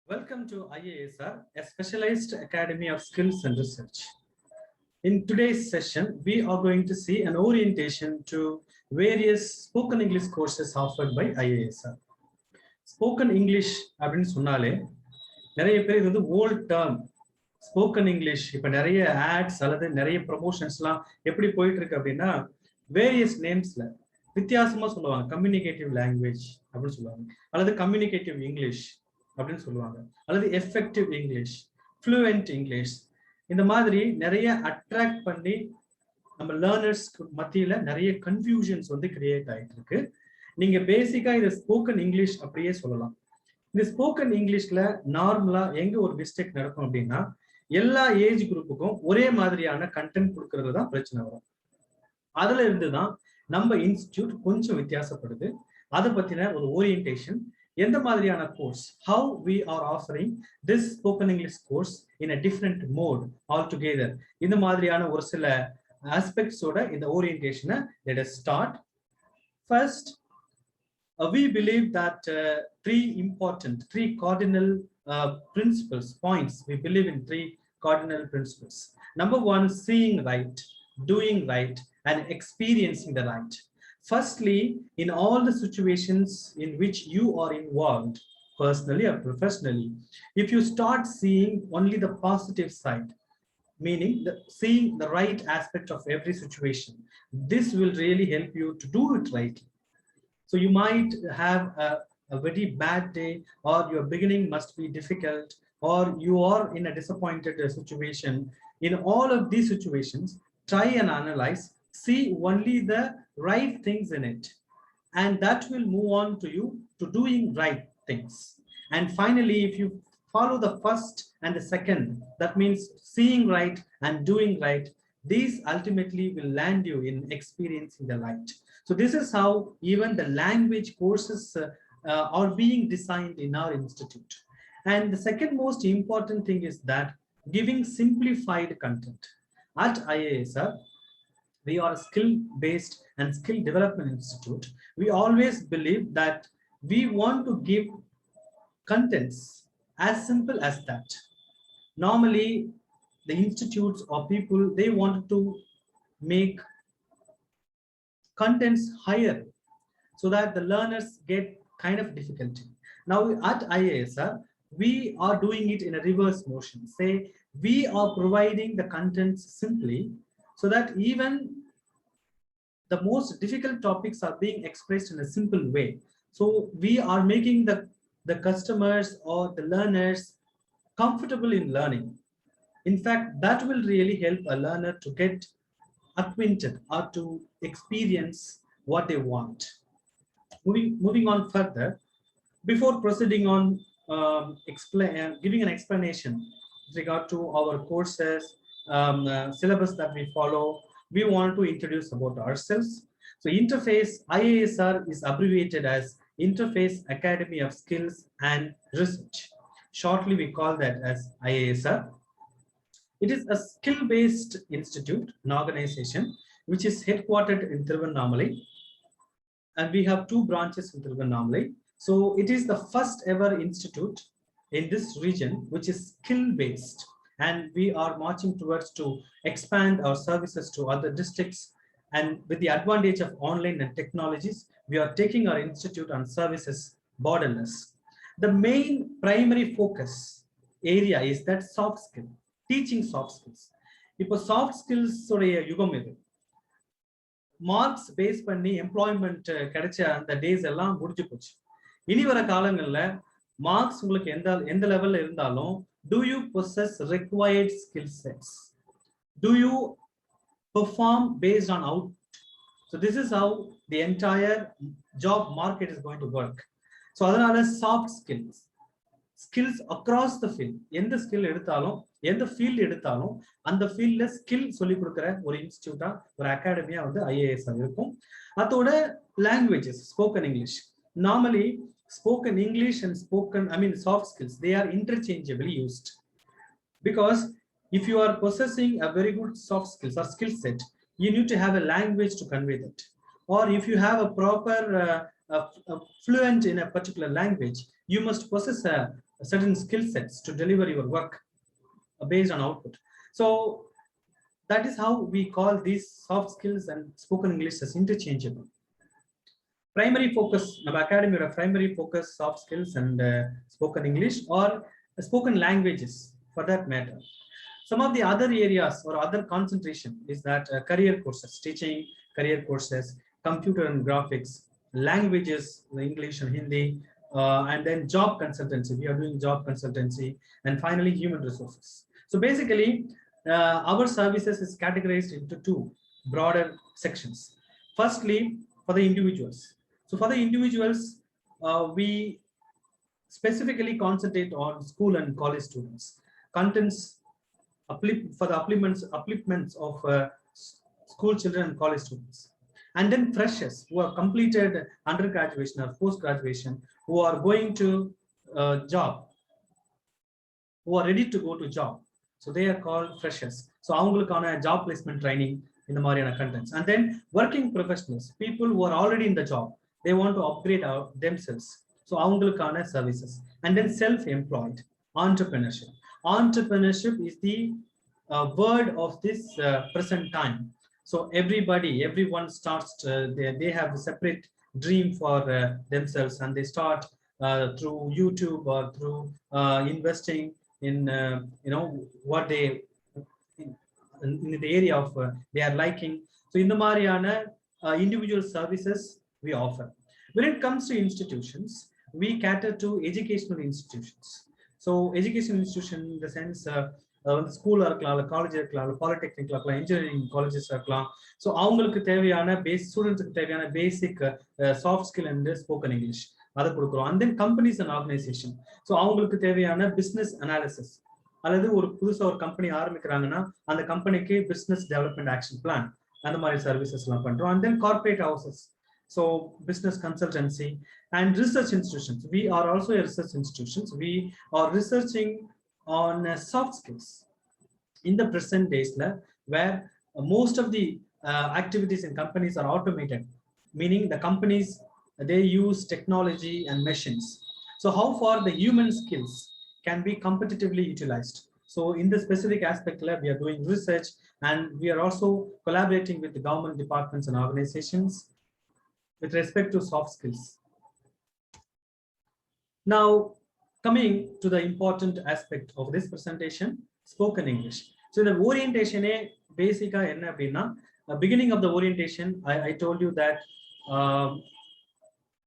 Welcome to IASR, a specialized academy of skills and research. In today's session, we are going to see an orientation to various spoken English courses offered by IASR. Spoken English அப்படின்னு சொன்னாலே நிறைய பேர் இது வந்து volt term spoken English இப்போ நிறைய ads அல்லது நிறைய ப்ரொமோஷன்ஸ்லாம் எப்படி போயிட்டு இருக்கு அப்படின்னா வேரியஸ் நேம்ஸ்ல வித்தியாசமா சொல்லுவாங்க. கம்யூனிகேட்டிவ் லாங்குவேஜ் அப்படின்னு சொல்லுவாங்க, அல்லது கம்யூனிகேட்டிவ் இங்கிலீஷ் அப்படின்னு சொல்லுவாங்க, அல்லது எஃபெக்டிவ் இங்கிலீஷ், ஃப்ளூயன்ட் இங்கிலீஷ். இந்த மாதிரி நிறைய அட்ராக்ட் பண்ணி நம்ம லேர்னர்ஸ்க்கு மத்தியில நிறைய கன்ஃபியூஷன்ஸ் வந்து கிரியேட் ஆயிட்டு இருக்கு. நீங்க பேசிக்கா இதை ஸ்போக்கன் இங்கிலீஷ் அப்படியே சொல்லலாம். இந்த ஸ்போக்கன் இங்கிலீஷ்ல நார்மலா எங்க ஒரு மிஸ்டேக் நடக்கும் அப்படின்னா, எல்லா ஏஜ் குரூப்புக்கும் ஒரே மாதிரியான கண்டென்ட் கொடுக்கறது தான் பிரச்சனை வரும். அதுல இருந்துதான் நம்ம இன்ஸ்டிடியூட் கொஞ்சம் வித்தியாசப்படுது. அதை பத்தின ஒரு ஓரியன்டேஷன், எந்த மாதிரியான course, how we are offering this spoken English course in a different mode altogether, இந்த மாதிரியான ஒரு சில ஆஸ்பெக்ட்ஸோட இந்த ஓரியன்டேஷனை let us start. First, we believe that three cardinal principles, points. We believe in three cardinal principles. Number one, seeing right, doing right, and experiencing the right. Firstly, in all the situations in which you are involved, personally or professionally, if you start seeing only the positive side, meaning seeing the right aspect of every situation, this will really help you to do it right. So you might have a very bad day, or your beginning must be difficult, or you are in a disappointed situation. In all of these situations, try and analyze, see only the right things in it, and that will move on to you to doing right things. And finally, if you follow the first and the second, that means seeing right and doing right, these ultimately will land you in experiencing the light. So this is how even the language courses are being designed in our institute. And the second most important thing is that giving simplified content. At IASR, we are a skill-based and skill development institute. We always believe that we want to give contents as simple as that. Normally, the institutes or people, they want to make contents higher so that the learners get kind of difficulty. Now at IASR, we are doing it in a reverse motion. Say we are providing the contents simply so that even the most difficult topics are being expressed in a simple way. So we are making the customers or the learners comfortable in learning. In fact, that will really help a learner to get acquainted or to experience what they want. Moving on further, before proceeding on giving an explanation with regard to our courses, syllabus that we follow, we want to introduce about ourselves. So Interface IASR is abbreviated as Interface Academy of Skills and Research. Shortly, we call that as IASR. It is a skill-based institute, an organization which is headquartered in Tiruvannamalai, and we have 2 branches in Tiruvannamalai. So it is the first ever institute in this region which is skill-based, and we are marching towards to expand our services to other districts. And with the advantage of online and technologies, we are taking our institute on services borderless. The main primary focus area is that soft skill. Teaching soft skills. இப்போ soft skills உடைய யுகம் இது. Marks base பண்ணி employment கிடைச்ச அந்த days எல்லாம் முடிஞ்சு போச்சு. இனி வர காலங்கள்ல மார்க்ஸ் உங்களுக்கு எந்த லெவல்ல இருந்தாலும், do you possess required skill sets? Do you perform based on output? So this is how the entire job market is going to work. So அதனால soft skills across the field, எந்த skill எடுத்தாலும், எந்த field எடுத்தாலும் அந்த ஃபீல்ட்ல skill சொல்லி கொடுக்குற ஒரு இன்ஸ்டிடியூட்டா, ஒரு அகாடமியா வந்து IASR இருக்கும். அதோட languages, spoken English. Normally spoken English and soft skills, they are interchangeably used, because if you are possessing a very good soft skills or skill set, you need to have a language to convey that. Or if you have a proper fluent in a particular language, you must possess a certain skill sets to deliver your work based on output. So that is how we call these soft skills and spoken English as interchangeable. Primary focus, our academy primary focus soft skills and spoken English or spoken languages for that matter. Some of the other areas or other concentration is that career courses, teaching career courses, computer and graphics, languages, English and Hindi, and then job consultancy. We are doing job consultancy, and finally human resources. So basically, our services is categorized into two broader sections. Firstly, for the individuals. So for the individuals, we specifically concentrate on school and college students. Contents for the upliftments of school children and college students. And then freshers who have completed undergraduation or post-graduation, who are going to job, who are ready to go to job. So they are called freshers. So avungalukana job placement training in the Mariana contents. And then working professionals, people who are already in the job, they want to upgrade themselves. So avungalukana services. And then self-employed, entrepreneurship. Entrepreneurship is the word of this present time. So everyone starts, they have a separate dream for themselves, and they start through YouTube or through investing in what they in the area of they are liking. So in the Mariana individual services we offer. When it comes to institutions, we cater to educational institutions. So education institution in the sense school இருக்கலாம், college இருக்கலாம், polytechnic இருக்கலாம், engineering colleges இருக்கலாம். So அவங்களுக்கு தேவையான ஸ்டூடெண்ட்ஸுக்கு தேவையான basic soft skill and spoken English அதை கொடுக்குறோம். And then companies and organisation, so அவங்களுக்கு தேவையான பிஸ்னஸ் அனாலிசிஸ், அல்லது ஒரு புதுசாக ஒரு கம்பெனி ஆரம்பிக்கிறாங்கன்னா அந்த கம்பெனிக்கு பிஸ்னஸ் டெவலப்மெண்ட் ஆக்ஷன் பிளான், அந்த மாதிரி சர்வீசஸ் எல்லாம் பண்றோம். And then corporate houses, so business consultancy and research institutions. We are also a research institutions. We are researching on soft skills in the present days where most of the activities in companies are automated, meaning the companies, they use technology and machines. So how far the human skills can be competitively utilized. So in the specific aspect we are doing research, and we are also collaborating with the government departments and organizations with respect to soft skills. Now, coming to the important aspect of this presentation, spoken English. So the orientation basic beginning of the orientation, I told you that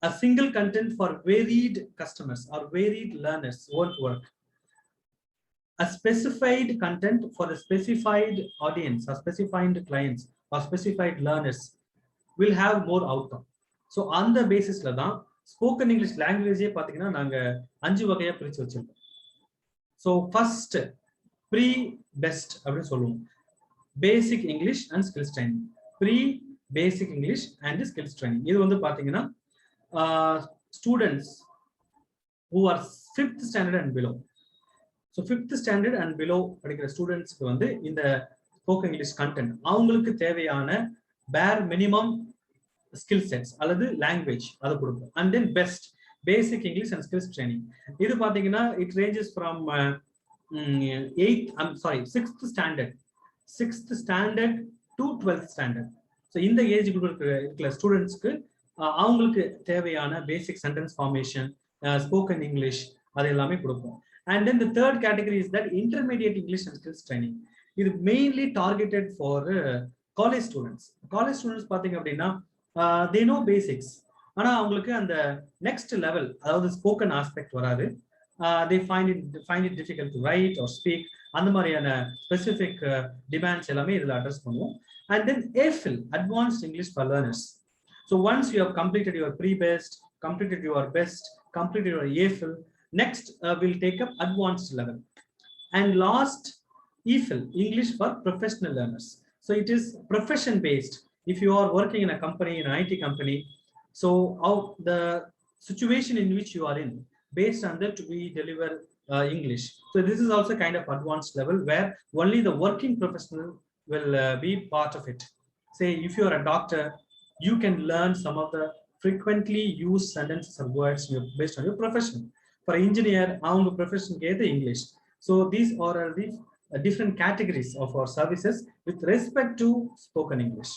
a single content for varied customers or varied learners won't work. A specified content for the specified audience or specified clients or specified learners will have more outcome. So on the basis la dhaan spoken English language pathina naanga 5 வகையா பிரிச்சு வச்சிருக்கோம். So first pre best அப்படி சொல்லுவோம், basic English and skills training. Pre basic English and skills training இது வந்து பாத்தீங்கன்னா students who are 5th standard and below. So 5th standard and below படிக்கிற ஸ்டூடெண்ட்ஸ்க்கு வந்து இந்த spoken English content அவங்களுக்கு தேவையான bare minimum skill sets அல்லது language அதை கொடுப்போம். And then best basic English and skills training இது பாத்தீங்கன்னா it ranges from 6th standard to 12th standard. So இந்த ஏஜ் குரூப் இருக்கிற ஸ்டூடெண்ட்ஸ்க்கு அவங்களுக்கு தேவையான basic sentence formation, spoken English அது எல்லாமே கொடுப்போம். And then the third category is that intermediate English and skills training. இது mainly targeted for college students. College students பாத்தீங்க அப்படின்னா they know basics, ஆனா அவங்களுக்கு அந்த next level அதாவது spoken aspect வராது. They find it difficult to write or speak. அந்த மாதிரியான specific demands எல்லாமே இதுல address பண்ணுவோம். And then AFIL, advanced English for learners. So once you have completed your pre-best, completed your best, completed your AFIL, next we'll take up advanced level. And last, EFIL, English for professional learners. So it is profession based. If you are working in a company, in an IT company, so the situation in which you are in, based on that we deliver English. So this is also kind of advanced level where only the working professional will be part of it. Say if you are a doctor, you can learn some of the frequently used sentences or words based on your profession. For engineer, அவங்க professionக்கு ஏத்த English. So these are the different categories of our services with respect to spoken English.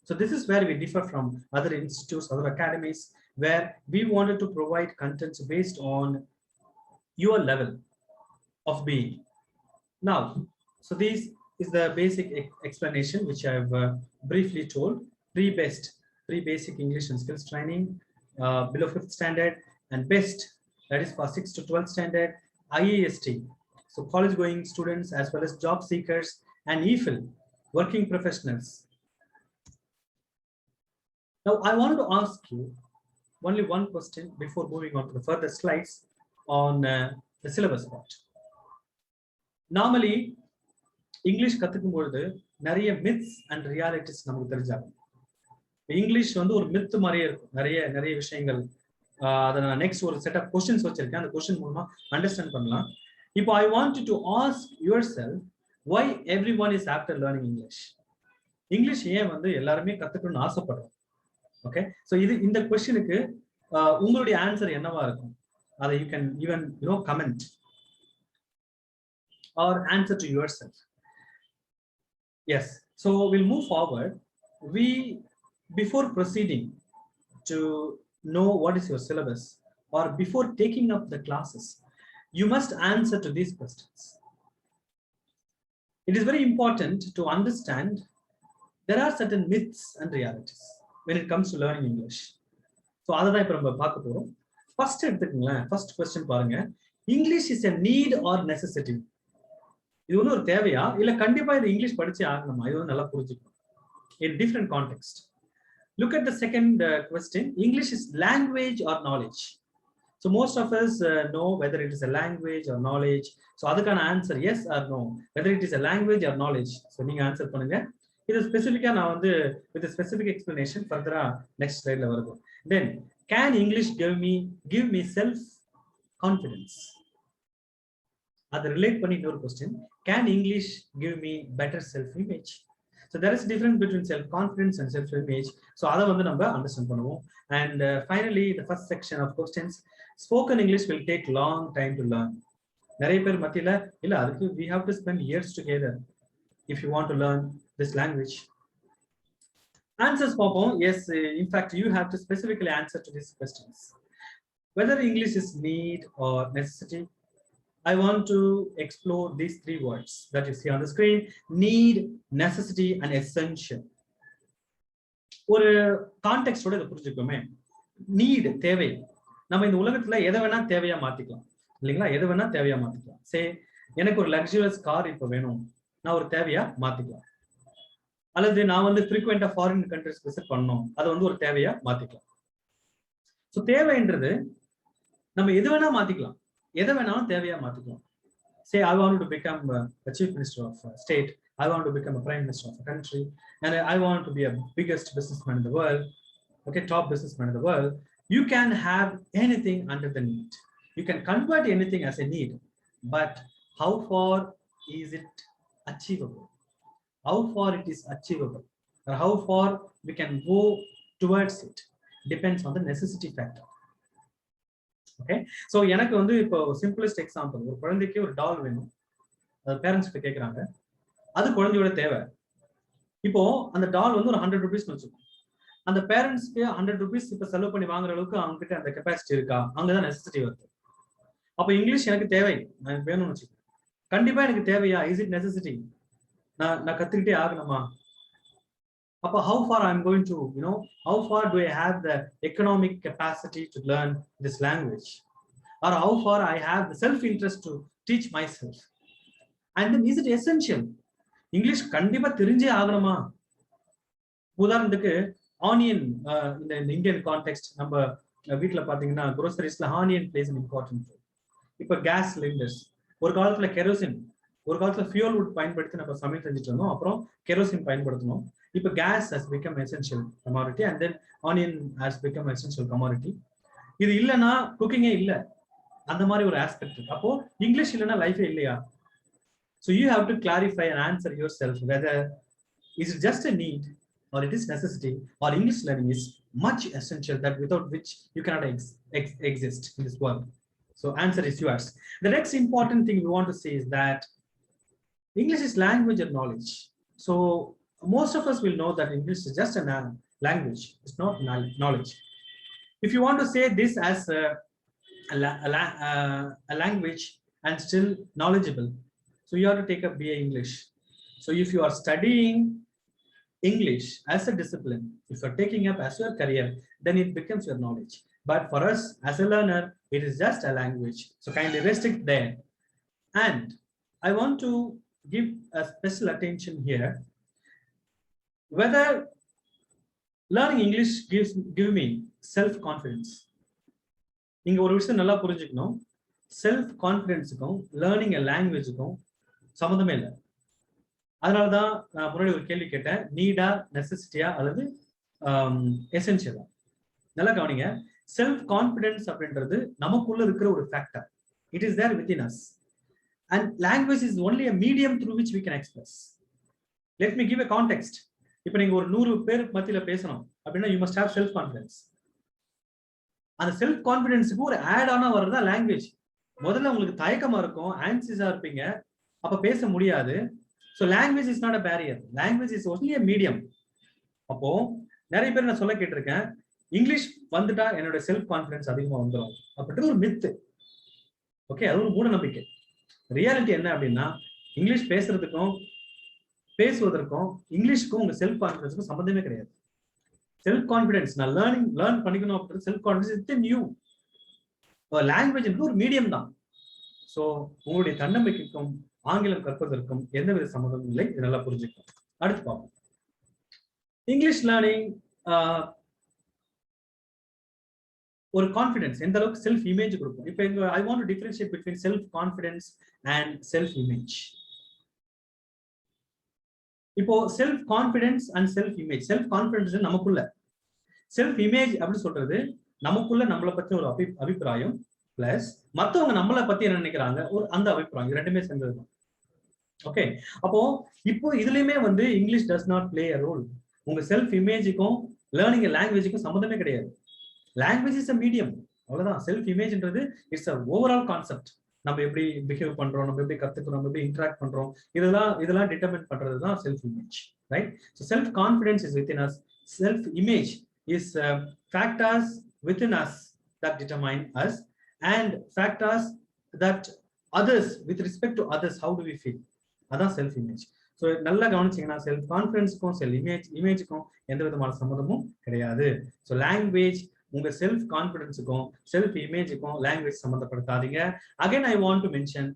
So this is where we differ from other institutes, other academies, where we wanted to provide contents based on your level of being. Now, so this is the basic explanation which I have briefly told. Pre-basic English and skills training, below 5th standard, and best, that is for 6th to 12th standard, IAST, so college going students as well as job seekers, and EFIL, working professionals. Now I want to ask you only one question before moving on to the further slides on the syllabus part. Normally English கத்துக்கும் பொழுது நிறைய myths and realities நமக்கு தெரிஞ்சாகும். English வந்து ஒரு myth மாதிரியே இருக்கும். நிறைய விஷயங்கள் அதை நான் நெக்ஸ்ட் ஒரு செட் ஆஃப் கொஸ்டின்ஸ் வச்சிருக்கேன். அந்த கொஸ்டின் மூலமா அண்டர்ஸ்டாண்ட் பண்ணலாம். இப்போ I want you to ask yourself why everyone is after learning English. English ஏன் வந்து எல்லாருமே கத்துக்கணும்னு ஆசைப்படுறோம்? ஓகே, ஸோ இந்த கொஸ்டினுக்கு உங்களுடைய ஆன்சர் என்னவா இருக்கும்? அதை you can even comment or answer to yourself. Yes, so we'll move forward. Before proceeding to know what is your syllabus, or before taking up the classes, you must answer to these questions. It is very important to understand there are certain myths and realities when it comes to learning English. So adha ipo நம்ம பார்க்க போறோம். First எடுத்துக்கங்களேன், first question பாருங்க. English is a need or necessity? இது வந்து ஒரு தேவையா இல்ல கண்டிப்பா இது இங்கிலீஷ் படிச்சே ஆகணுமா? இது வந்து நல்லா புரிஞ்சுக்கணும். In different context. Look at the second question. English is language or knowledge? So most of us know whether it is a language or knowledge. So adukana answer yes or no, whether it is a language or knowledge. So neenga answer பண்ணுங்க. இது ஸ்பெசிஃபிக்கா நான் வந்து with a specific explanation further next slide la varum. Then can English give me self confidence? That relate பண்ணி இன்னொரு question. Can English give me better self image? So there is a difference between self confidence and self image. So அதை வந்து நம்ம understand பண்ணுவோம். And finally the first section of questions, spoken English will take long time to learn. நிறைய பேர் மத்தியில இல்ல அதுக்கு we have to spend years together if you want to learn this language. Answers பார்ப்போம். Yes, in fact you have to specifically answer to these questions. Whether English is need or necessity, I want to explore these three words that you see on the screen: need, necessity, and essential. ஒரு கான்டெக்ஸ்டோட இதை புரிஞ்சுக்கோமே. NEET, தேவை. நம்ம இந்த உலகத்துல எதை வேணா தேவையா மாத்திக்கலாம் இல்லைங்களா? எதை வேணா தேவையா மாத்திக்கலாம். சே எனக்கு ஒரு லக்ஸுரியஸ் கார் இப்போ வேணும், நான் ஒரு தேவையா மாத்திக்கலாம். அல்லது நான் வந்து ஃப்ரீக்வெண்டா ஃபாரின் கண்ட்ரிஸ் விசிட் பண்ணணும், அதை வந்து ஒரு தேவையா மாத்திக்கலாம். ஸோ தேவைன்றது நம்ம எது வேணா மாத்திக்கலாம், எதை வேணாலும் தேவையா மாத்திக்கலாம். Say I want to become a chief minister of a state, I want to become a prime minister of a country, and I want to be a biggest businessman in the world, okay, top businessman in the world. You can have anything under the need. You can convert anything as a need, but how far is it achievable? How far it is achievable, or how far we can go towards it, depends on the necessity factor. Okay, so எனக்கு வந்து இப்போ simplest example, ஒரு குழந்தைக்கு ஒரு டால் வேணும், parents கிட்ட கேக்குறாங்க, அது குழந்தையோட தேவை. இப்போ அந்த டால் வந்து ஒரு 100 rupees வச்சுக்கோம். அந்த பேரண்ட்ஸ்க்கு 100 rupees இப்ப செலவு பண்ணி வாங்குற அளவுக்கு அவங்க கிட்ட அந்த கெப்பாசிட்டி இருக்கா? அங்கதான் நெசசிட்டி வருது. அப்ப இங்கிலீஷ் எனக்கு தேவை, நான் வேணும்னு வச்சுக்கோங்க. கண்டிப்பா எனக்கு தேவையா? Is it necessity? நான் கத்துக்கிட்டே ஆகணுமா? அப்ப how far I'm going to, how far do I have the economic capacity to learn this language, or how far I have the self interest to teach myself? And then is it essential? English கண்டிப்பா தெரிஞ்சே ஆகணுமா? உதாரணத்துக்கு onion, இந்த Indian context நம்ம வீட்டுல பாத்தீங்கன்னா groceries-ல onion plays an important role. இப்ப கேஸ் சிலிண்டர்ஸ், ஒரு காலத்துல கெரோசின், ஒரு காலத்துல ஃபியூல் வுட் பயன்படுத்தி நம்ம சமையல் செஞ்சுட்டு இருந்தோம், அப்புறம் கெரோசின் பயன்படுத்தணும். இப்ப gas has become essential commodity, and then onion has become essential commodity. இது இல்லனா குக்கிங்கே இல்ல, அந்த மாதிரி ஒரு ஆஸ்பெக்ட் இருக்கு. அப்போ இங்கிலீஷ் இல்லனா லைஃபே இல்லையா? So you have to clarify and answer yourself whether is it just a need or it is necessity, or English learning is much essential that without which you cannot exist in this world. So answer is yours. The next important thing we want to say is that English is language and knowledge. So most of us will know that English is just a language. It's not knowledge. If you want to say this as a language and still knowledgeable, so you have to take a BA English. So if you are studying English as a discipline, if you're taking up as your career, then it becomes your knowledge. But for us as a learner, it is just a language. So kindly restrict there. And I want to give a special attention here. Whether learning English give me self-confidence. இங்க ஒரு விஷயம் நல்லா புரிஞ்சுக்கணும். Self கான்ஃபிடன்ஸுக்கும் learning எ லாங்குவேஜுக்கும் சம்மந்தமே இல்லை. அதனாலதான் நான் முன்னாடி ஒரு கேள்வி கேட்டேன், நீடா, நெசசிட்டியா அல்லது எசென்ஷியலா? நல்லா கவனிங்க. செல்ஃப் கான்ஃபிடன்ஸ் அப்படின்றது நமக்குள்ள இருக்கிற ஒரு factor. It is there within us. And language is only a medium through which we can express. Let me give a context. இப்போ நீங்க ஒரு 100 பேர் மத்தியில பேசணும் அப்படின்னா you must have self confidence. அந்த செல்ஃப் கான்ஃபிடன்ஸுக்கு ஒரு ஆட் ஆனா வர்றதா லாங்குவேஜ். முதல்ல உங்களுக்கு தயக்கமா இருக்கும், ஆன்சியஸா இருப்பீங்க, அப்ப பேச முடியாது. So language is not a barrier. Language is only a medium. அப்போ நிறைய பேர் நான் சொல்ல கேட்டிருக்கேன், இங்கிலீஷ் வந்துட்டா என்னோட செல்ஃப் கான்ஃபிடன்ஸ் அதிகமா வந்துடும் அப்படின்றது ஒரு மித்து. ஓகே, அது ஒரு மூட நம்பிக்கை. ரியாலிட்டி என்ன அப்படின்னா, இங்கிலீஷ் பேசுறதுக்கும் பேசுவதற்கும் இங்கிலீஷ்க்கும் உங்க செல்ஃப் கான்ஃபிடன்ஸுக்கும் சம்மந்தமே கிடையாது. செல்ஃப் கான்ஃபிடன்ஸ் நான் லேர்ன் பண்ணிக்கணும் அப்படின்னு self confidence it's new. Language ஒரு மீடியம் தான். ஸோ உங்களுடைய தன்னம்பிக்கைக்கும் ஆங்கிலம் கற்பதற்கும் எந்தவித சம்மந்தமும் இல்லை. இது நல்லா புரிஞ்சுக்கணும். அடுத்து பார்ப்போம். இங்கிலீஷ் லேர்னிங் ஒரு கான்ஃபிடன்ஸ் எந்த அளவுக்கு செல்ஃப் இமேஜ் கொடுக்கும். இப்போ எங்க I want to differentiate between self confidence and self image. இப்போ self confidence and self image. Self confidence நமக்குள்ள, செல்ஃப் இமேஜ் அப்படின்னு சொல்றது நமக்குள்ள நம்மளை பத்தி ஒரு அபிப்பிராயம் பிளஸ் மற்றவங்க நம்மளை பத்தி என்ன நினைக்கிறாங்க ஒரு அந்த அபிப்பிராயம், ரெண்டுமே சேர்ந்ததுதான். ஓகே, அப்போ இப்போ இதுலயுமே English does not play a role. உங்க செல்ஃப் இமேஜுக்கும் லேர்னிங் லாங்குவேஜுக்கும் சம்மந்தமே கிடையாது. லாங்குவேஜ் இஸ் அ மீடியம், அவ்வளவுதான். செல்ஃப் இமேஜ்ன்றது இட்ஸ் அ ஓவரால் கான்செப்ட். நம்ம எப்படி பிஹேவ் பண்றோம், நம்ம எப்படி கத்துக்கிறோம், நம்ம எப்படி இன்டராக்ட் பண்றோம், இதெல்லாம் டிட்டர்மின் பண்றது தான் self image, right? So self confidence is within us. Self image is factors within us that determine us, and factors that others, with respect to others, how do we feel, அதான் self image. So நல்லா கவனிச்சிங்கன்னா self கான்ஃபிடன்ஸுக்கும் self இமேஜுக்கும் எந்த விதமான சம்மந்தமும் கிடையாது. So language உங்க self கான்ஃபிடன்ஸுக்கும் செல்ஃப் இமேஜுக்கும் லாங்குவேஜ் சம்மந்தப்படுத்தாதீங்க. Again I want to mention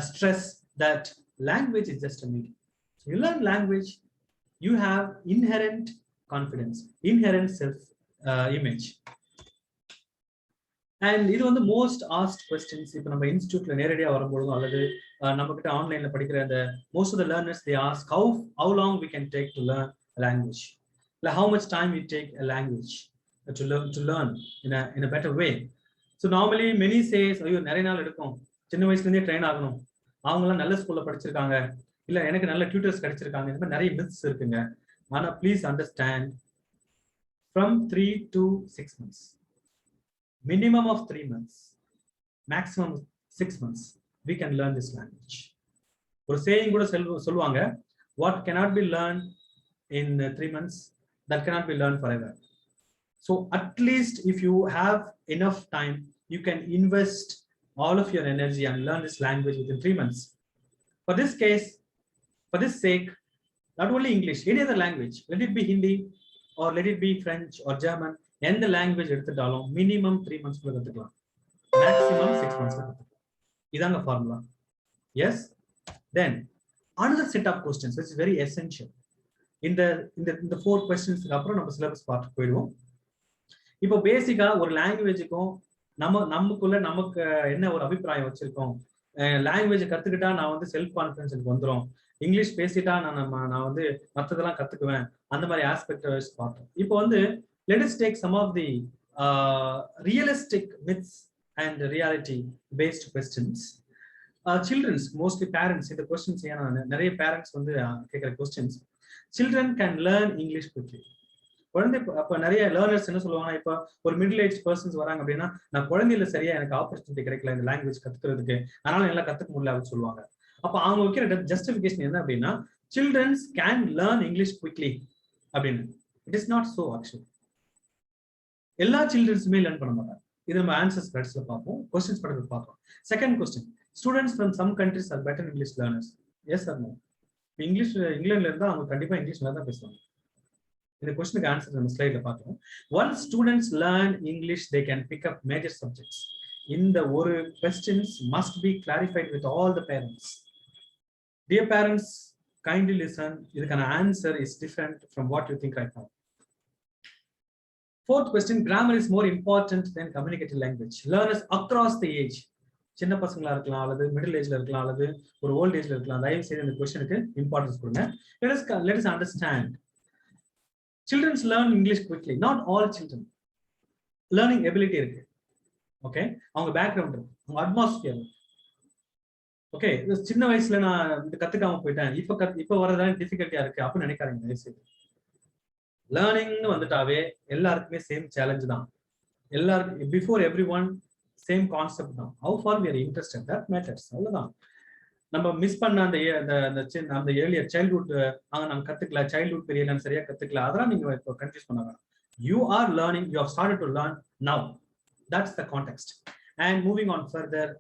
stress that language is just a medium. You learn language, you have inherent confidence, inherent self image. And இது மோஸ்ட் ஆஸ்ட் கொஸ்டின்ஸ். இப்போ நம்ம இன்ஸ்டியூட்ல நேரடியாக வரும்பொழுதும் அல்லது நம்ம கிட்ட ஆன்லைன்ல படிக்கிற அந்த most of the learners they ask how long we can take to learn a language, like how much time we take a language to learn in a better way. So normally many says ஐயோ நிறைய நாள் எடுக்கும், சின்ன வயசுல இருந்தே train ஆகணும், அவங்களாம் நல்ல ஸ்கூல்ல படிச்சிருக்காங்க, இல்ல எனக்கு நல்ல டியூட்டர்ஸ் கிடைச்சிருக்காங்க, இந்த மாதிரி நிறைய மித்ஸ் இருக்குங்க. ஆனா please understand, from 3 to 6 months, minimum of 3 months, maximum 6 months, we can learn this language. ஒரு saying கூட சொல்லுவாங்க, what cannot be learned in 3 months, that cannot be learned forever. So at least if you have enough time, you can invest all of your energy and learn this language within 3 months. For this case, for this sake, not only English, any other language, let it be Hindi or let it be French or German, எந்த language எடுத்துட்டாலும் minimum 3 months கத்துக்கலாம், maximum 6 months கத்துக்கலாம். இதாங்க formula. Yes, then another set of questions which is very essential. இந்த 4 questions அப்புறம் நம்ம syllabus பார்த்து போயிடுவோம். இப்போ பேசிக்கா ஒரு லாங்குவேஜுக்கும் நமக்கு என்ன ஒரு அபிப்பிராயம் வச்சிருக்கோம், லாங்குவேஜ் கத்துக்கிட்டா நான் செல்ஃப் கான்ஃபிடன்ஸ் எனக்கு வந்துடும், இங்கிலீஷ் பேசிட்டா நான் மற்றதெல்லாம் கத்துக்குவேன், அந்த மாதிரி ஆஸ்பெக்ட் பார்த்தோம். இப்போ let us take some of the realistic myths and reality based questions. Children's, mostly parents, இந்த questions நிறைய parents கேட்கிற questions. Children can learn English quickly. குழந்தை அப்ப நிறைய லேர்னர்ஸ் என்ன சொல்லுவாங்கன்னா, இப்ப ஒரு மிடில் ஏஜ் பர்சன்ஸ் வராங்க அப்படின்னா, நான் குழந்தையில சரியா எனக்கு ஆப்பர்ச்சுனிட்டி கிடைக்கல இந்த லாங்குவேஜ் கத்துக்கிறதுக்கு, அதனால எல்லாம் கத்துக்க முடியல அப்படின்னு சொல்லுவாங்க. அப்ப அவங்க வைக்கிற ஜஸ்டிபிகேஷன் என்ன அப்படின்னா, children can learn English quickly அப்படின்னு. It is not so actually. எல்லா சில்ட்ரன்ஸுமே லேர்ன் பண்ண மாட்டாங்க. இது நம்ம ஆன்சர்ஸ் கடைசில பார்ப்போம், கொஸ்டின்ஸ் படத்துல பார்ப்போம். Second question, students from some countries are better English learners. Yes or no? English இங்கிலாந்துல இருந்தா அவங்க கண்டிப்பா இங்கிலீஷ் நல்லா தான் பேசுவாங்க. இந்த கொஸ்டினுக்கு ஆன்சர் நம்ம ஸ்லைட்ல பார்க்கலாம். Once students learn English, they can pick up major subjects. இந்த ஒரு questions must be clarified with all the parents. Dear parents, kindly listen. இதுக்கான answer is different from what you think right now. Fourth question, grammar is more important than communicative language. Learners across the age, சின்ன பசங்களா இருக்கலாம் அல்லது middle ஏஜ்ல இருக்கலாம் அல்லது ஒரு volt ஏஜ்ல இருக்கலாம், தயவு செய்து இந்த கொஸ்டினுக்கு இம்பார்ட்டன்ஸ் கொடுங்க. Let us understand. Children learn English quickly. Not all children. Learning ability இருக்கு. ஓகே, அவங்க பேக்ரவுண்ட் இருக்கு, அவங்க அட்மாஸ்பியர். ஓகே, சின்ன வயசுல நான் கத்துக்காம போயிட்டேன், இப்ப வரதான் டிஃபிகல்ட்டியா இருக்கு அப்படின்னு நினைக்காதீங்க தயவு செய்து. லேர்னிங்னு வந்துட்டாவே எல்லாருக்குமே சேம் சேலஞ்ச் தான். எல்லாருக்கும் before every one same concept தான். How far we are interested, that matters. அவ்வளவுதான். நம்ம மிஸ் பண்ண அந்த ஏர்லியர் சைல்ட்ஹுட் நாங்க கத்துக்கல, சைல்ட்ஹுட் பீரியட் நான் சரியா கத்துக்கல, அதெல்லாம் நீங்க இப்போ கன்ஃபியூஸ் பண்ண வேணாம். You are learning, you have started to learn now. That's the context. And moving on further,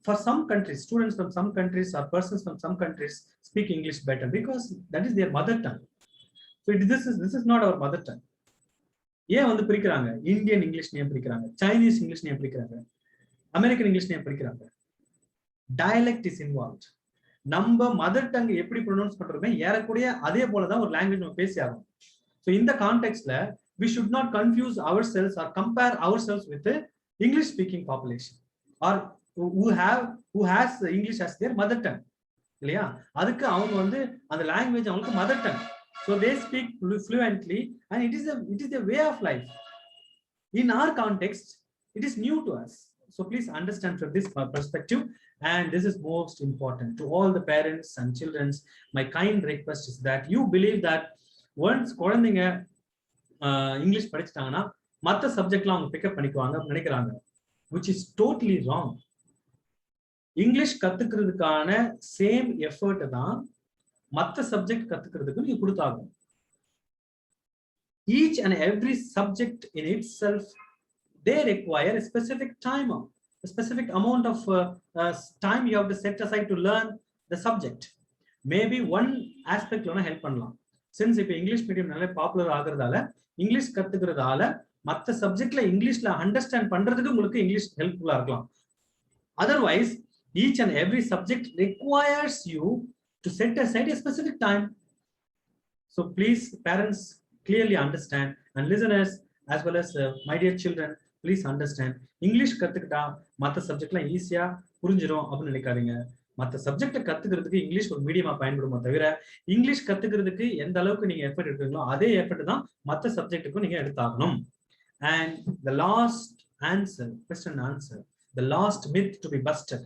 for some countries, students from some countries or persons from some countries speak English better because that is their mother tongue. So this is not our mother tongue. ஏன் வந்து பிரிக்கிறாங்க? Indian English name பிரிக்கிறாங்க, Chinese English name பிரிக்கிறாங்க, American English name பிரிக்கிறாங்க. Dialect is involved. நம்ம mother tongue எப்படி pronounce பண்றோமே ஏறக்கூடிய அதே போலதான் ஒரு லாங்குவேஜ் நம்ம பேசி ஆகும். ஸோ இந்த கான்டெக்ட்ல we should not confuse ourselves or compare ourselves with the English speaking population or who has English as their mother tongue. இல்லையா? அதுக்கு அவங்க வந்து அந்த லாங்குவேஜ் அவங்களுக்கு mother tongue. So they speak fluently and it is a way of life. In our context, it is new to us. So please understand from this perspective, and this is most important to all the parents and children. My kind request is that you believe that once குழந்தைங்க English படிச்சிட்டாங்கன்னா மற்ற சப்ஜெக்ட்லாம் அவங்க pickup பண்ணிக்குவாங்க நினைக்கிறாங்க, which is totally wrong. English கத்துக்கிறதுக்கான same effort தான் மற்ற subject கத்துக்கிறதுக்கு நீங்க கொடுத்தாகும். Each and every subject in itself, they require a specific time, a specific amount of time you have to set aside to learn the subject. Maybe one aspect lona help பண்ணலாம். Since இப்ப English medium நல்ல popular ஆகுறதால English கத்துக்கிறதால மற்ற சப்ஜெக்ட்ல இங்கிலீஷ்ல understand பண்றதுக்கு உங்களுக்கு English ஹெல்ப்ஃபுல்லா இருக்கலாம். Otherwise, each and every subject requires you to set aside a specific time. So please, parents, clearly understand, and listeners as well as my dear children, please understand. English கத்துக்கிட்டா மற்ற சப்ஜெக்ட்லாம் ஈஸியா புரிஞ்சிடும் அப்படின்னு நினைக்காதீங்க. மற்ற சப்ஜெக்ட் கத்துக்கிறதுக்கு இங்கிலீஷ் ஒரு மீடியமா பயன்படுமா தவிர இங்கிலீஷ் கத்துக்கிறதுக்கு எந்த அளவுக்கு நீங்க எஃபர்ட் எடுக்கிறீங்களோ அதே எஃபர்ட் தான் மற்ற சப்ஜெக்ட்டுக்கும் நீங்க எடுத்தாகணும். And the last answer, question and answer, the last myth to be busted.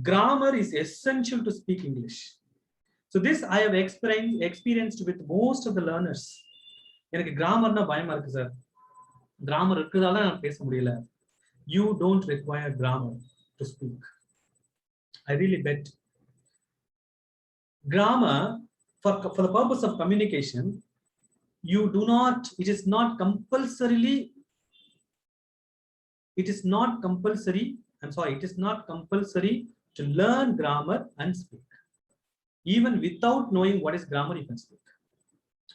Grammar is essential to speak English. So this I have experienced with most of the learners. எனக்கு கிராமர்னா பயமா இருக்கு sir, grammar இருக்குதால நான் பேச முடியல. You don't require grammar to speak. I really bet. Grammar for the purpose of communication, you do not, it is not compulsory, to learn grammar and speak. Even without knowing what is grammar, you can speak.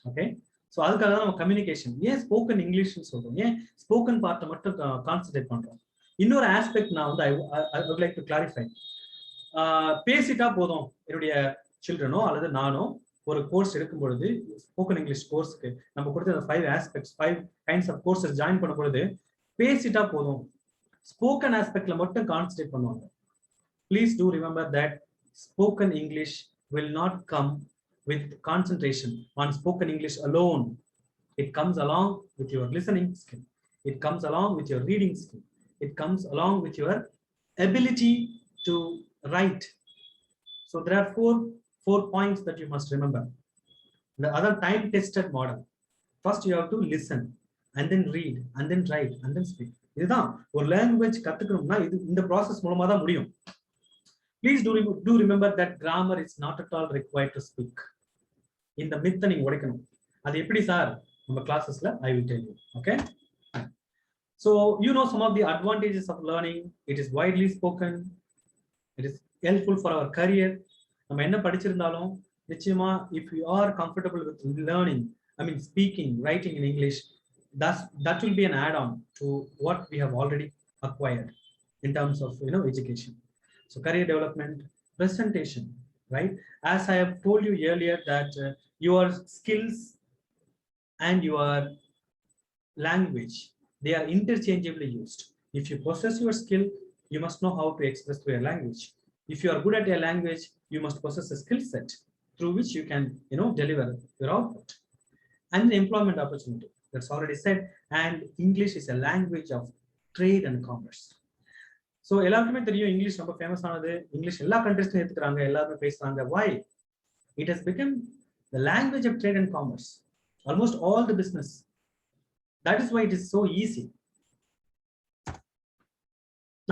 Okay, so அதுக்காக தான் நம்ம communication ஏன் spoken இங்கிலீஷ்னு சொல்றோம், ஏன் spoken பார்ட்டை மட்டும் concentrate பண்றோம். இன்னொரு ஆஸ்பெக்ட் நான் வந்து I would like to clarify. பேசிட்டா போதும், என்னுடைய சில்ட்ரனோ அல்லது நானோ ஒரு கோர்ஸ் எடுக்கும் பொழுது ஸ்போக்கன் இங்கிலீஷ் கோர்ஸ்க்கு நம்ம கொடுத்த 5 aspects 5 kinds of courses join பண்ணும் பொழுது பேசிட்டா போதும், ஸ்போக்கன் ஆஸ்பெக்ட்ல மட்டும் கான்சென்ட்ரேட் பண்ணுவாங்க. Please do remember that spoken English will not come with concentration on spoken English alone. It comes along with your listening skill. It comes along with your reading skill. It comes along with your ability to write. So there are four points that you must remember. The other time-tested model. First, you have to listen, and then read, and then write, and then speak. இதுதான் ஒரு language கத்துக்கணும்னா இந்த process மூலமா தான் முடியும். Please do remember that grammar is not at all required to speak. இந்த மித்தை நீங்க உடைக்கணும். அது எப்படி சார்? நம்ம கிளாஸஸ்ல I will tell you. Okay. So you know some of the advantages of learning. It is widely spoken. It is helpful for our career. நம்ம என்ன படிச்சிருந்தாலும் நிச்சயமா if you are comfortable with learning, I mean speaking, writing in English, that will be an add-on to what we have already acquired in terms of education. So career development, presentation, right? As I have told you earlier that your skills and your language, they are interchangeably used. If you possess your skill, you must know how to express through your language. If you are good at your language, you must possess a skill set through which you can deliver your output. And employment opportunity, that's already said. And English is a language of trade and commerce. So எல்லாருக்குமே தெரியும் English ரொம்ப famous ஆனது. English எல்லா கண்ட்ரீஸ்லயும் எடுத்துக்கிறாங்க, எல்லாருமே பேசுறாங்க. Why? It has become the language of trade and commerce. Almost all the business. That is why it is so easy.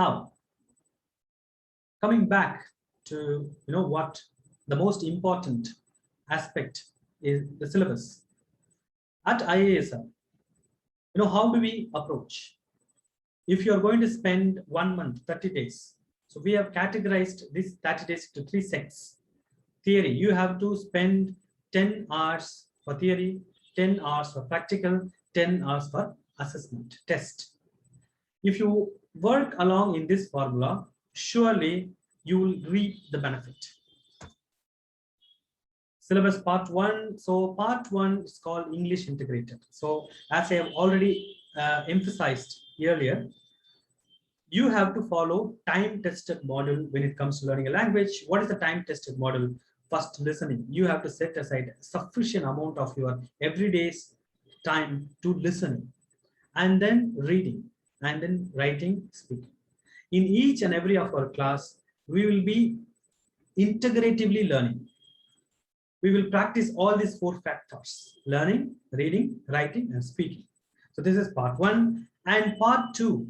Now, coming back to what the most important aspect is, the syllabus. At IASR, how do we approach? If you are going to spend 1 month, 30 days, so we have categorized this 30 days to 3 sets. Theory, you have to spend 10 hours for theory, 10 hours for practical, 10 hours for assessment, test. If you work along in this formula, surely you will reap the benefit. Syllabus part 1. So part 1 is called English integrated. So as I have already emphasized earlier, you have to follow time-tested model when it comes to learning a language. What is the time-tested model? First, listening. You have to set aside sufficient amount of your everyday's time to listening, and then reading, and then writing, speaking. In each and every of our class, we will be integratively learning. We will practice all these 4 factors: learning, reading, writing, and speaking. So this is part 1. And part 2,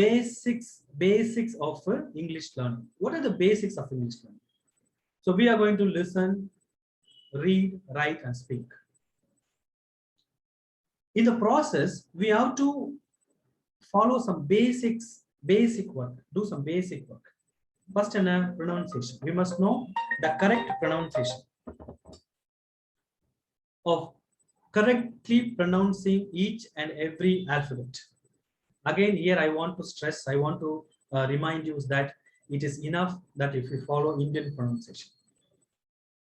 basics of English learning. What are the basics of English learning? So we are going to listen, read, write, and speak. In the process, we have to follow some basic work, do some basic work. First, in a pronunciation, we must know the correct pronunciation of correctly pronouncing each and every alphabet. Again, here I want to stress, I want to remind you that it is enough that if you follow Indian pronunciation.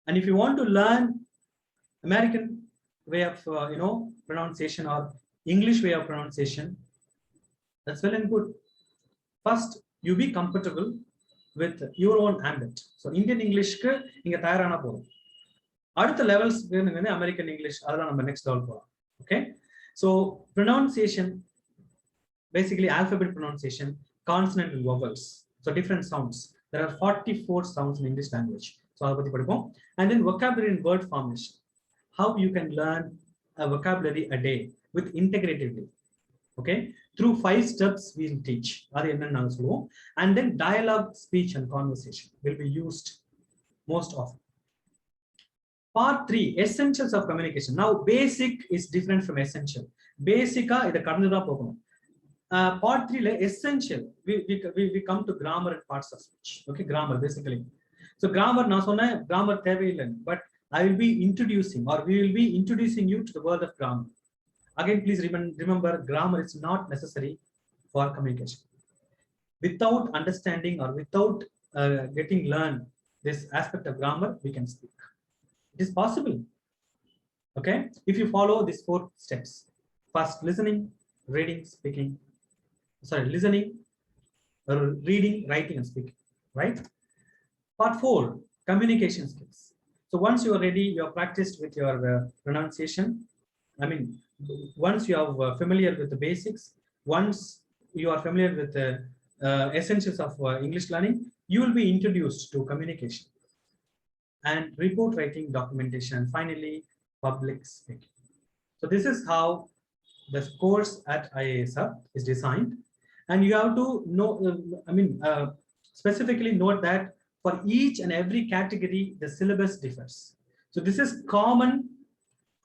And if you want to learn American way of pronunciation or English way of pronunciation, that's well and good. First, you be comfortable with your own ambit. So Indian English ku inga tayarana podum. Adutha levels venunga American English adala நம்ம next level போலாம். Okay? So pronunciation, basically alphabet pronunciation, consonant and vowels. So different sounds. There are 44 sounds in English language. So adha pathi padipom. And then vocabulary and word formation. How you can learn a vocabulary a day with integratively. Okay, through 5 steps we will teach. And then dialogue, speech, and conversation will be used most often. Part 3, essentials of communication. Now basic is different from essential. Basic part 3 essential, we come to grammar and parts of speech. Okay, grammar basically. So grammar na sonna grammar thevailla, but I will be introducing, or we will be introducing you to the world of grammar. Again, please remember, grammar is not necessary for communication. Without understanding or without getting learned this aspect of grammar, we can speak. It is possible. Okay, if you follow these 4 steps: first, listening, reading, speaking. Sorry, listening, reading, writing, and speaking. Right. Part 4, communication skills. So once you are ready, you are practiced with your pronunciation. I mean, once you are familiar with the basics, once you are familiar with the essentials of English learning, you will be introduced to communication. and report writing, documentation, and finally public speaking. So this is how the course at IASR is designed, and you have to know, specifically note that for each and every category, the syllabus differs. So this is common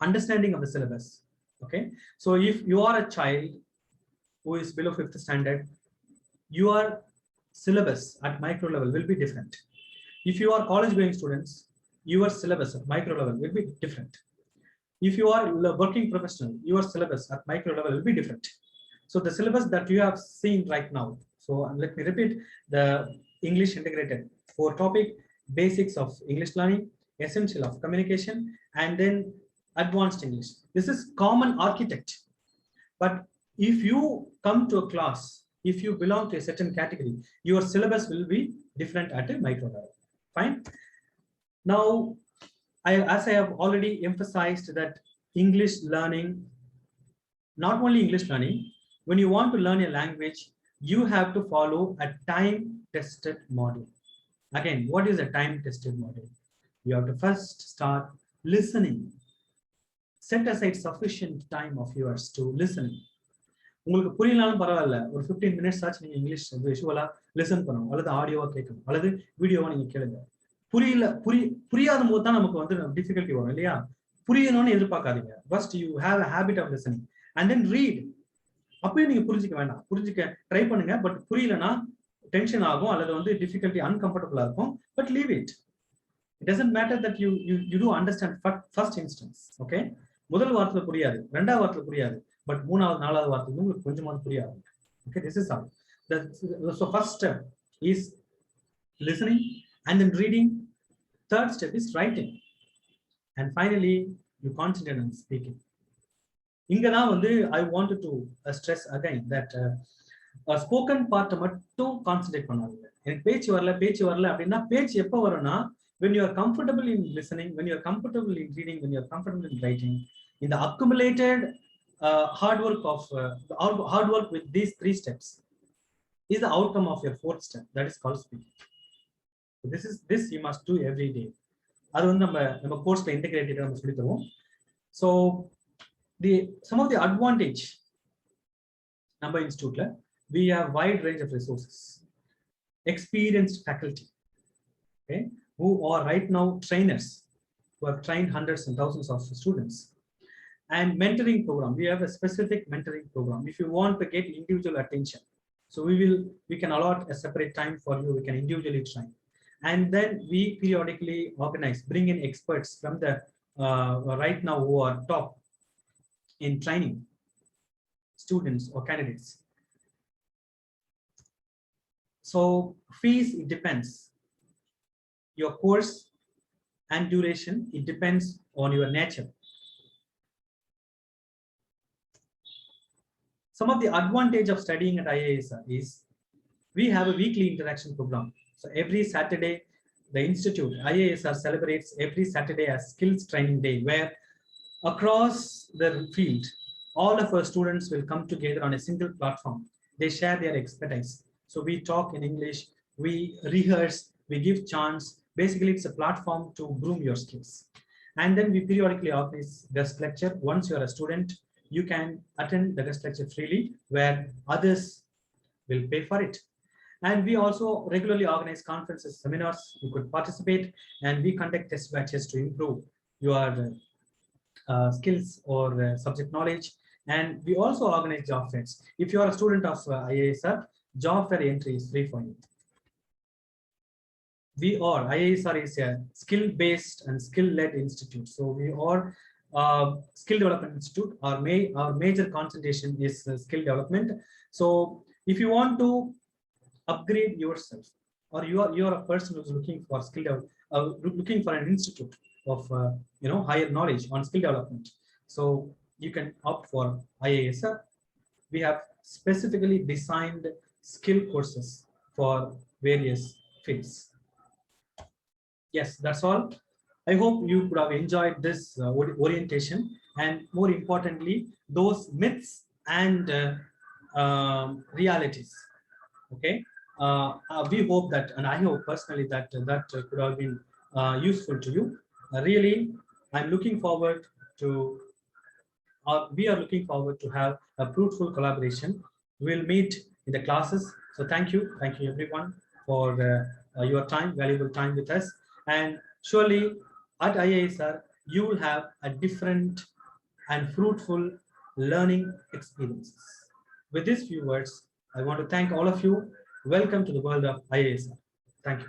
understanding of the syllabus. Okay, so if you are a child who is below 5th standard, your syllabus at micro level will be different. If you are college going students, your syllabus at micro level will be different. If you are working professional, your syllabus at micro level will be different. So the syllabus that you have seen right now, so let me repeat: the English integrated 4-topic, basics of English learning, essential of communication, and then advanced English. This is common architect. But if you come to a class, if you belong to a certain category, your syllabus will be different at a micro level. Fine. Now, as I have already emphasized that English learning, not only English learning, when you want to learn a language, you have to follow a time-tested model. Again, what is a time-tested model? You have to first start listening. Set aside sufficient time of yours to listen. உங்களுக்கு புரியலனாலும் பரவாயில்ல, ஒரு 15 minutes ஆச்சு நீங்க English விஷுவலா listen பண்ணணும், அல்லது ஆடியோவா கேட்கணும், அல்லது வீடியோவா நீங்க கேளுங்க. புரியாத போது தான் நமக்கு வந்து டிஃபிகல்ட்டி வரும் இல்லையா? புரியணும்னு எதிர்பார்க்காதீங்க. First you have a habit of listening and then read. அப்பயும் நீங்க புரிஞ்சுக்க வேண்டாம், புரிஞ்சுக்க ட்ரை பண்ணுங்க. பட் புரியலனா டென்ஷன் ஆகும், அல்லது வந்து டிஃபிகல்ட்டி அன்கம்ஃபர்டபுளா இருக்கும். But leave it. It doesn't matter that you do understand first instance. Okay, முதல் வார்த்தை புரியாது, இரண்டாவது வார்த்தை புரியாது, பட் மூணாவது நாலாவது வார்த்தை உங்களுக்கு கொஞ்சமாவது புரியாது. Okay, this is how. So first step is listening and then reading. Third step is writing, and finally you concentrate on speaking. இங்க தான் வந்து I wanted to stress again that spoken part மட்டும் கான்சென்ட்ரேட் பண்ணாதீங்க. எனக்கு பேச்சு வரல அப்படின்னா பேச்சு எப்போ வரும்னா when you are comfortable in listening, when you are comfortable in reading, when you are comfortable in writing, in the accumulated hard work with these 3 steps is the outcome of your 4th step, that is called speaking. So this you must do every day. அது வந்து நம்ம கோர்ஸ்ல integrated நம்ம சொல்லி தருவோம். So some of the advantage நம்ம இன்ஸ்டிடியூட்ல we have wide range of resources, experienced faculty, okay, who are right now trainers who have trained hundreds and thousands of students, and mentoring program. We have a specific mentoring program if you want to get individual attention. So we can allot a separate time for you, we can individually train, and then we periodically bring in experts from the right now who are top in training students or candidates. So fees, it depends. Your course and duration, it depends on your nature. Some of the advantage of studying at IASR is we have a weekly interaction program. So every Saturday, the institute, IASR, celebrates every Saturday as skills training day, where across the field, all of our students will come together on a single platform. They share their expertise. So we talk in English, we rehearse, we give chance. Basically, it's a platform to groom your skills. And then we periodically organize guest lecture. Once you're a student, you can attend the guest lecture freely, where others will pay for it. And we also regularly organize conferences, seminars. You could participate, and we conduct test batches to improve your skills or subject knowledge. And we also organize job fairs. If you are a student of IASR, job fair entry is free for you. IASR is a skill-based and skill-led institute. So we are skill development institute. Our major concentration is skill development. So if you want to upgrade yourself, or you are a person who's looking for looking for an institute of higher knowledge on skill development, so you can opt for IASR. We have specifically designed skill courses for various fields. Yes, that's all. I hope you could have enjoyed this orientation, and more importantly, those myths and realities. Okay, we hope that, and I hope personally that could have been useful to you. Really, I'm looking forward to, we are looking forward to have a fruitful collaboration. We'll meet in the classes. So thank you everyone for your time, valuable time with us. And surely at IASR, you will have a different and fruitful learning experiences. With these few words, I want to thank all of you. Welcome to the world of IASR. Thank you.